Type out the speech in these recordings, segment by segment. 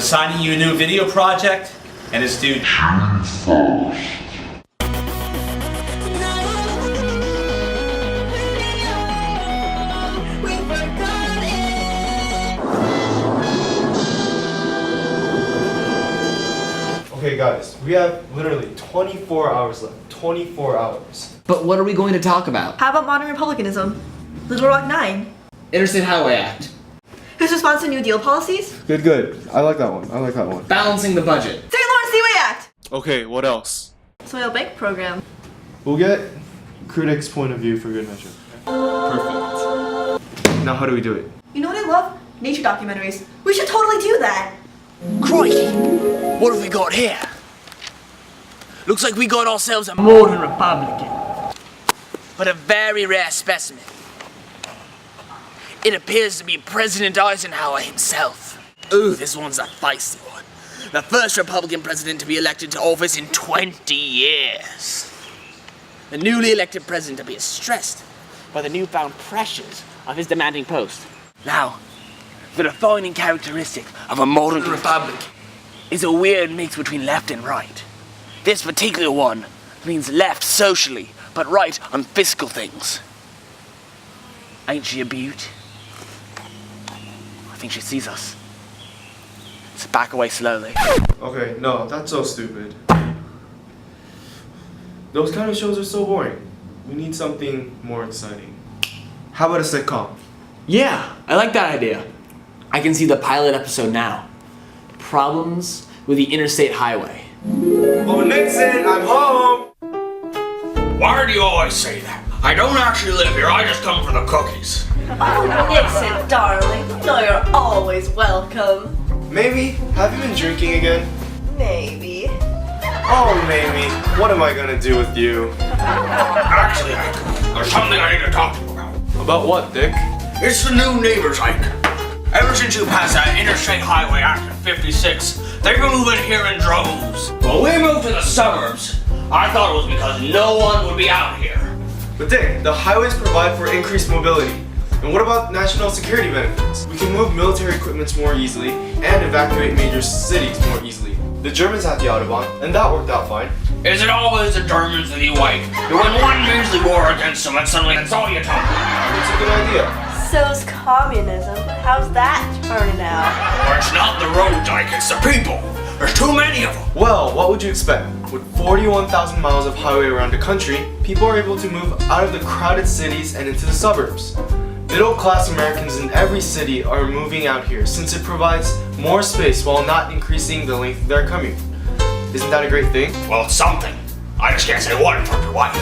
assigning you a new video project, and it's due June 1st. Okay guys, we have literally 24 hours left. 24 hours. But what are we going to talk about? How about modern republicanism? Little Rock 9. Interstate Highway Act. Whose response to New Deal policies? Good. I like that one. Balancing the budget. St. Lawrence Seaway Act! Okay, what else? Soil Bank Program. We'll get critics' point of view for good measure. Perfect. Now how do we do it? You know what I love? Nature documentaries. We should totally do that! Crikey! What have we got here? Looks like we got ourselves a modern Republican. But a very rare specimen. It appears to be President Eisenhower himself. Ooh, this one's a feisty one. The first Republican president to be elected to office in 20 years. The newly elected president appears stressed by the newfound pressures of his demanding post. Now, the defining characteristic of a modern republic is a weird mix between left and right. This particular one leans left socially, but right on fiscal things. Ain't she a beaut? I think she sees us. Let's back away slowly. Okay, no, that's so stupid. Those kind of shows are so boring. We need something more exciting. How about a sitcom? Yeah, I like that idea. I can see the pilot episode now. Problems with the interstate highway. Oh, Nixon, I'm home! Why do you always say that? I don't actually live here, I just come for the cookies. Oh, Nixon, darling. No, you're always welcome. Maybe? Have you been drinking again? Maybe. Oh, Mamie, what am I gonna do with you? Actually, Ike, there's something I need to talk to you about. About what, Dick? It's the new neighbors, Ike. Ever since you passed that Interstate Highway Act in '56, they've been moving here in droves. When we moved to the suburbs, I thought it was because no one would be out here. But Dick, the highways provide for increased mobility. And what about national security benefits? We can move military equipment more easily and evacuate major cities more easily. The Germans had the Autobahn, and that worked out fine. Is it always the Germans that you like? You win one measly war against them and suddenly that's all you talk about. It's a good idea. So's communism. How's that turning out? Or it's not the roads, Ike, it's the people. There's too many of them. Well, what would you expect? With 41,000 miles of highway around the country, people are able to move out of the crowded cities and into the suburbs. Middle-class Americans in every city are moving out here since it provides more space while not increasing the length of their commute. Isn't that a great thing? Well, it's something. I just can't say what in front of your wife.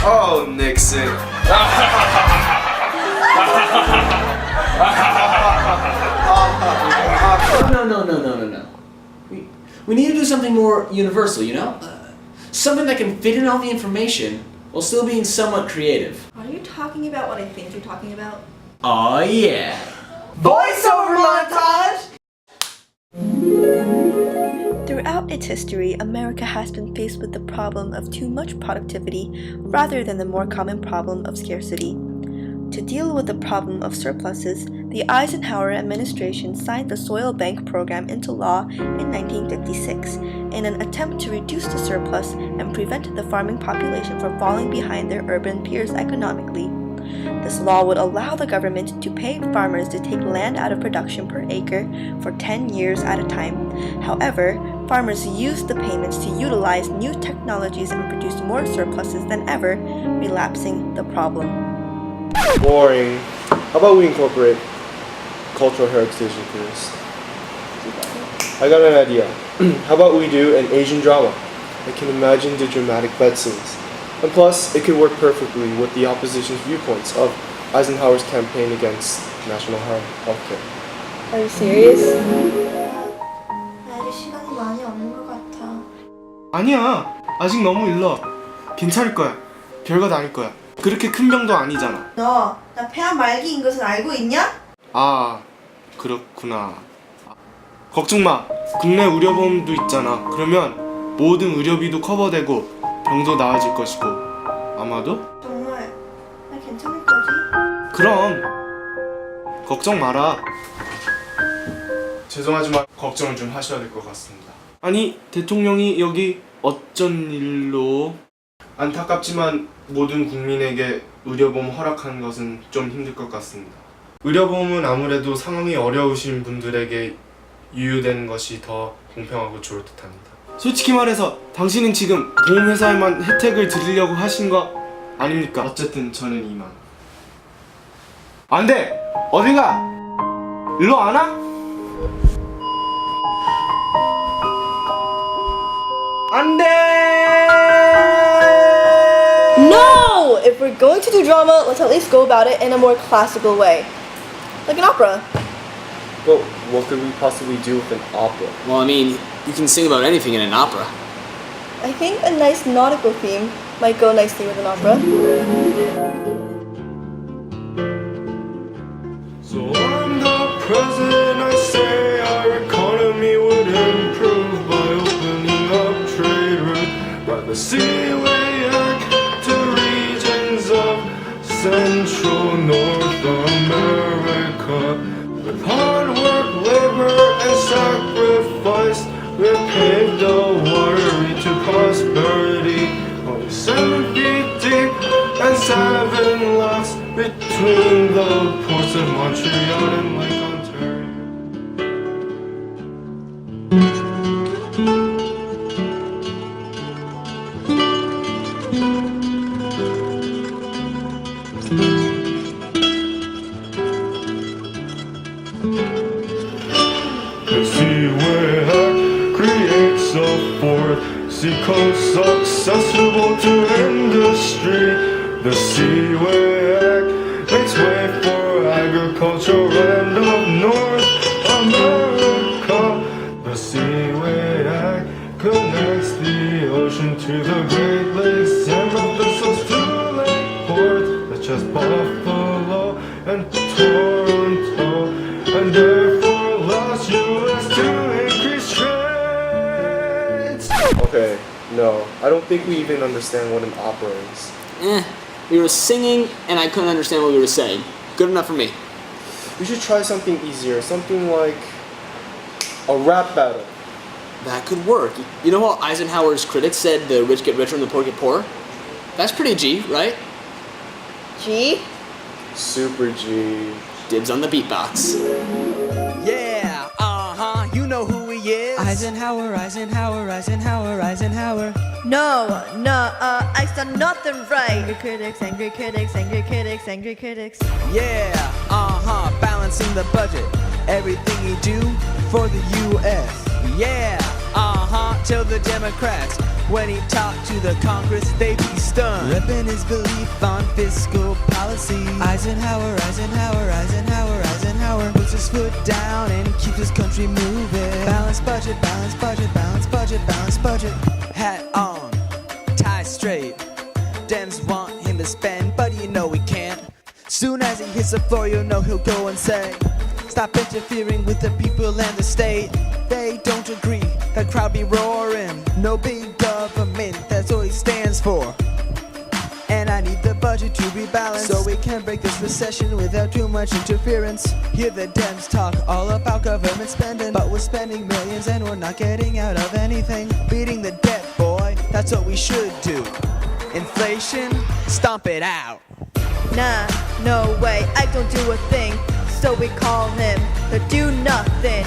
Oh, Nixon. No. We need to do something more universal, you know? Something that can fit in all the information while still being somewhat creative. Are you talking about what I think you're talking about? Aw, yeah. Voiceover montage! Throughout its history, America has been faced with the problem of too much productivity rather than the more common problem of scarcity. To deal with the problem of surpluses, the Eisenhower administration signed the Soil Bank Program into law in 1956 in an attempt to reduce the surplus and prevent the farming population from falling behind their urban peers economically. This law would allow the government to pay farmers to take land out of production per acre for 10 years at a time. However, farmers used the payments to utilize new technologies and produce more surpluses than ever, relapsing the problem. Boring. How about we incorporate cultural heritage into this? I got an idea. How about we do an Asian drama? I can imagine the dramatic bed scenes. And plus, it could work perfectly with the opposition's viewpoints of Eisenhower's campaign against national health care. Are you serious? 아직 시간이 많이 없는 것 같아. 아니야. 아직 너무 일러. 괜찮을 거야. 별것 아닐 거야. 그렇게 큰 병도 아니잖아. 너, 나 폐암 말기인 것을 알고 있냐? 아, 그렇구나. 걱정 마. 국내 의료보험도 있잖아. 그러면 모든 의료비도 커버되고 병도 나아질 것이고 아마도? 정말 나 괜찮을 거지? 그럼 걱정 마라. 죄송하지만 걱정을 좀 하셔야 될 것 같습니다. 아니, 대통령이 여기 어쩐 일로? 안타깝지만 모든 국민에게 의료보험 허락하는 것은 좀 힘들 것 같습니다. 의료보험은 아무래도 상황이 어려우신 분들에게 유효되는 것이 더 공평하고 좋을 듯합니다. 솔직히 말해서 당신은 지금 보험회사에만 혜택을 드리려고 하신 거 아닙니까? 어쨌든 저는 이만. 안 돼! 어디가? 일로 안 와? 안 돼! No! If we're going to do drama, let's at least go about it in a more classical way. Like an opera. But what could we possibly do with an opera? Well, I mean, you can sing about anything in an opera. I think a nice nautical theme might go nicely with an opera. So I'm the president, I say our economy would improve by opening up trade routes by the Seaway Act to regions of Central North America. With hard work, labor, and sacrifice, we paved the waterway to prosperity. Only 7 feet deep and 7 locks between the ports of Montreal and Lake Ontario. The Seaway Act creates a fourth seacoast accessible to industry. The Seaway Act makes way for agriculture and of North America. The Seaway Act connects the ocean to the Great Lakes and the vessels to Lake Port, such as Buffalo and Toronto, and therefore allows U.S. to increase trade. Okay, no, I don't think we even understand what an opera is. We were singing and I couldn't understand what we were saying. Good enough for me. We should try something easier, something like a rap battle. That could work. You know how Eisenhower's critics said the rich get richer and the poor get poorer? That's pretty G, right? G? Super G. Dibs on the beatbox. Yeah, you know who he is. Eisenhower, Eisenhower, Eisenhower, Eisenhower. No, I said nothing right. Angry critics, angry critics, angry critics, angry critics. Yeah, balancing the budget. Everything you do for the U.S. Yeah, till the Democrats. When he talked to the Congress, they be stunned. Ripping his belief on fiscal policy. Eisenhower, Eisenhower, Eisenhower, Eisenhower puts his foot down and keeps his country moving. Balanced budget, balanced budget, balanced budget, balanced budget. Hat on, tie straight. Dems want him to spend, but you know he can't. Soon as he hits the floor, you'll know he'll go and say, stop interfering with the people and the state. They don't agree, the crowd be roaring. No big government, that's all he stands for. And I need the budget to be balanced, so we can break this recession without too much interference. Hear the Dems talk all about government spending, but we're spending millions and we're not getting out of anything. Beating the debt, boy, that's what we should do. Inflation, stomp it out. Nah, no way, I don't do a thing. So we call him the do nothing.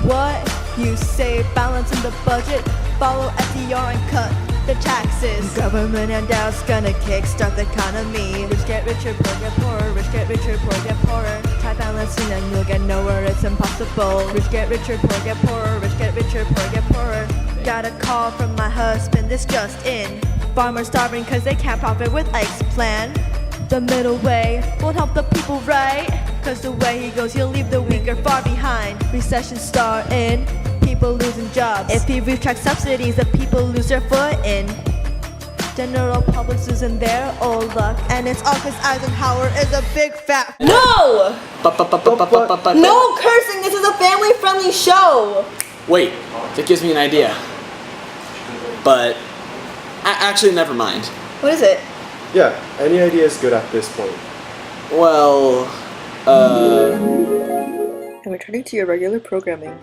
What? You say balancing the budget, follow FDR and cut the taxes. Government handouts gonna kickstart the economy. Rich get richer, poor get poorer. Rich get richer, poor get poorer. Try balancing and you'll get nowhere, it's impossible. Rich get richer, poor get poorer. Rich get richer, poor get poorer. Got a call from my husband, this just in. Farmers starving cause they can't profit with Ike's plan. The middle way won't help the people, right? Cause the way he goes, he'll leave the weaker far behind. Recession starting, people losing jobs. If he retracts subsidies, the people lose their footing. General public's losing their old luck. And it's all cause Eisenhower is a big fat No! No cursing, this is a family-friendly show! Wait, that gives me an idea. But, actually never mind. What is it? Yeah, any idea is good at this point. Well, And returning to your regular programming.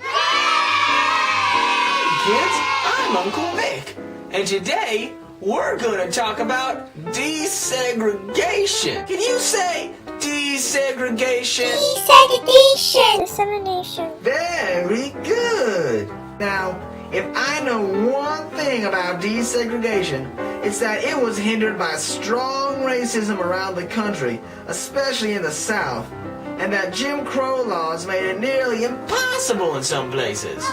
kids. I'm Uncle Vic. And today, we're gonna talk about desegregation. Can you say desegregation? Desegregation. Dissemination. Very good. Now, if I know one thing about desegregation, it's that it was hindered by strong racism around the country, especially in the South, and that Jim Crow laws made it nearly impossible in some places.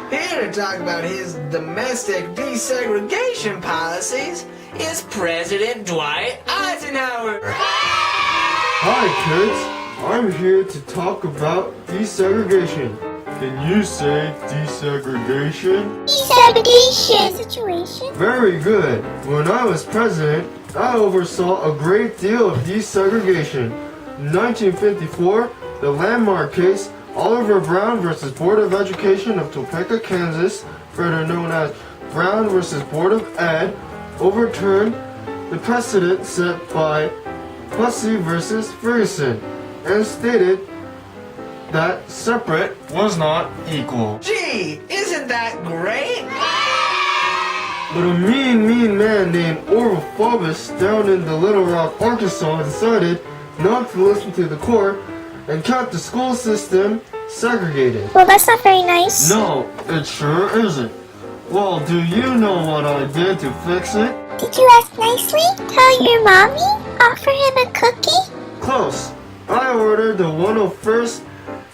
Here to talk about his domestic desegregation policies is President Dwight Eisenhower. Hi kids, I'm here to talk about desegregation. Can you say desegregation? Desegregation. Situation. Very good. When I was president, I oversaw a great deal of desegregation. In 1954, the landmark case Oliver Brown versus Board of Education of Topeka, Kansas, further known as Brown versus Board of Ed, overturned the precedent set by Plessy versus Ferguson and stated that separate was not equal. Gee, isn't that great? But a mean man named Orville Faubus down in the Little Rock, Arkansas decided not to listen to the court and kept the school system segregated. Well, that's not very nice. No, it sure isn't. Well, do you know what I did to fix it? Did you ask nicely? Tell your mommy? Offer him a cookie? Close. I ordered the 101st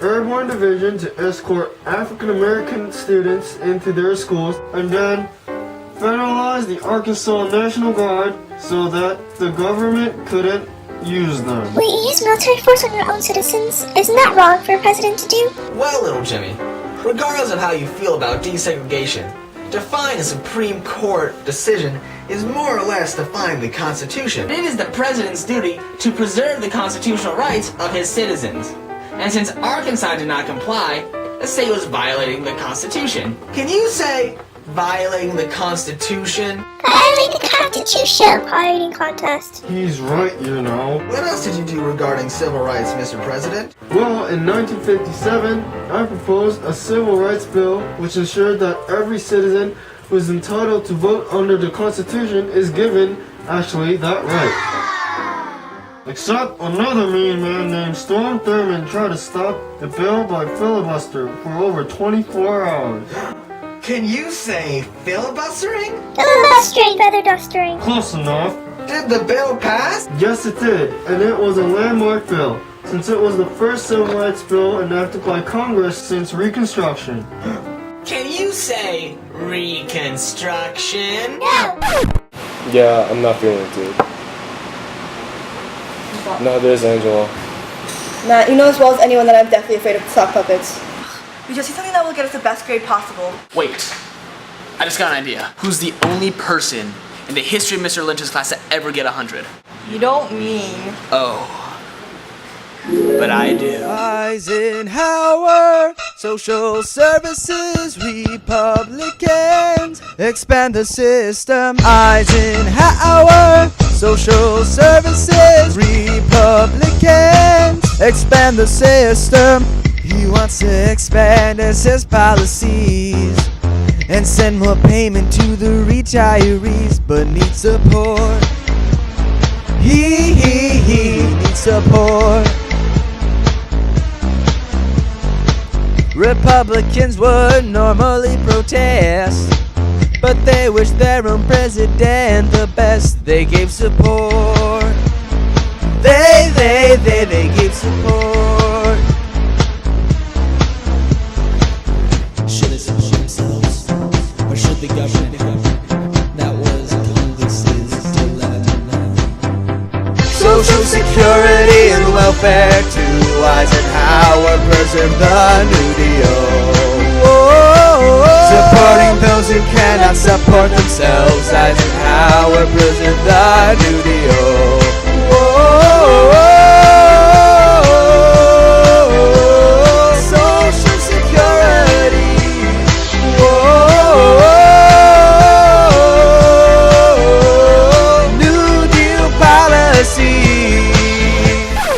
Airborne Division to escort African American students into their schools and then federalize the Arkansas National Guard so that the government couldn't use them. Wait, you use military force on your own citizens? Isn't that wrong for a president to do? Well, little Jimmy, regardless of how you feel about desegregation, defying a Supreme Court decision is more or less defying the Constitution. It is the president's duty to preserve the constitutional rights of his citizens. And since Arkansas did not comply, the state was violating the Constitution. Can you say violating the Constitution? Violate the Constitution. Pirating contest. He's right, you know. What else did you do regarding civil rights, Mr. President? Well, in 1957, I proposed a civil rights bill which ensured that every citizen who is entitled to vote under the Constitution is given, actually, that right. Except another mean man named Storm Thurmond tried to stop the bill by filibuster for over 24 hours. Can you say filibustering? Filibustering. Feather dustering. Close enough. Did the bill pass? Yes, it did, and it was a landmark bill, since it was the first civil rights bill enacted by Congress since Reconstruction. Can you say Reconstruction? No. Yeah, I'm not feeling it, dude. No, there's Angela. Matt, you know as well as anyone that I'm deathly afraid of sock puppets. We just need something that will get us the best grade possible. Wait, I just got an idea. Who's the only person in the history of Mr. Lynch's class to ever get 100? You don't mean... Oh, but I do. Eisenhower, social services, Republicans, expand the system. Eisenhower, social services, Republicans, expand the system. He wants to expand his policies and send more payment to the retirees, but needs support. He needs support. Republicans would normally protest, but they wish their own president the best. They gave support. They gave support. Should they support themselves, or should the government? That was Congress's dilemma. Social security and welfare to Eisenhower, preserve the New Deal. Supporting those who cannot support themselves, Eisenhower, preserve the New Deal. Social security. New Deal policy.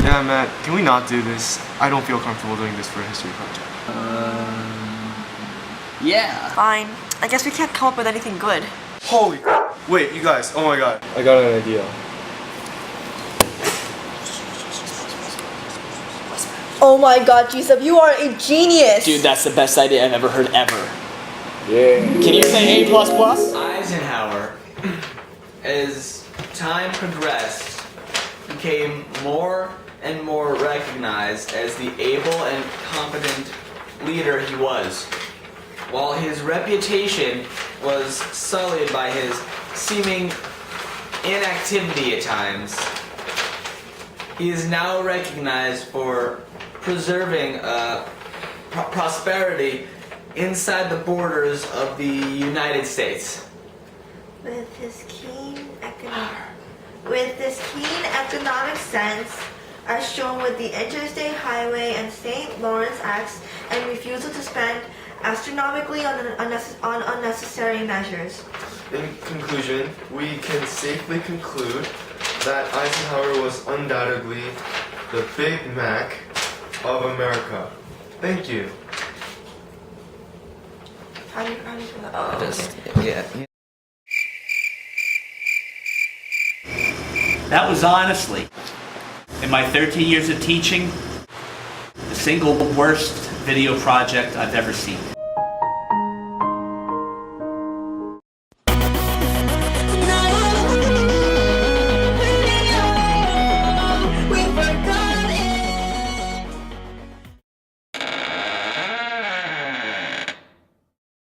Yeah, Matt, can we not do this? I don't feel comfortable doing this for a history project. Yeah. Fine. I guess we can't come up with anything good. Holy wait, you guys, oh my god. I got an idea. Oh my god, Gisab, you are a genius! Dude, that's the best idea I've ever heard ever. Yeah. Can you say A++? Eisenhower, as time progressed, became more and more recognized as the able and competent leader he was. While his reputation was sullied by his seeming inactivity at times, he is now recognized for preserving prosperity inside the borders of the United States. With this keen economic sense, as shown with the Interstate Highway and St. Lawrence Acts, and refusal to spend astronomically on unnecessary measures. In conclusion, we can safely conclude that Eisenhower was undoubtedly the Big Mac of America. Thank you. How do you feel about that? Yeah. That was honestly, in my 13 years of teaching, the single worst video project I've ever seen.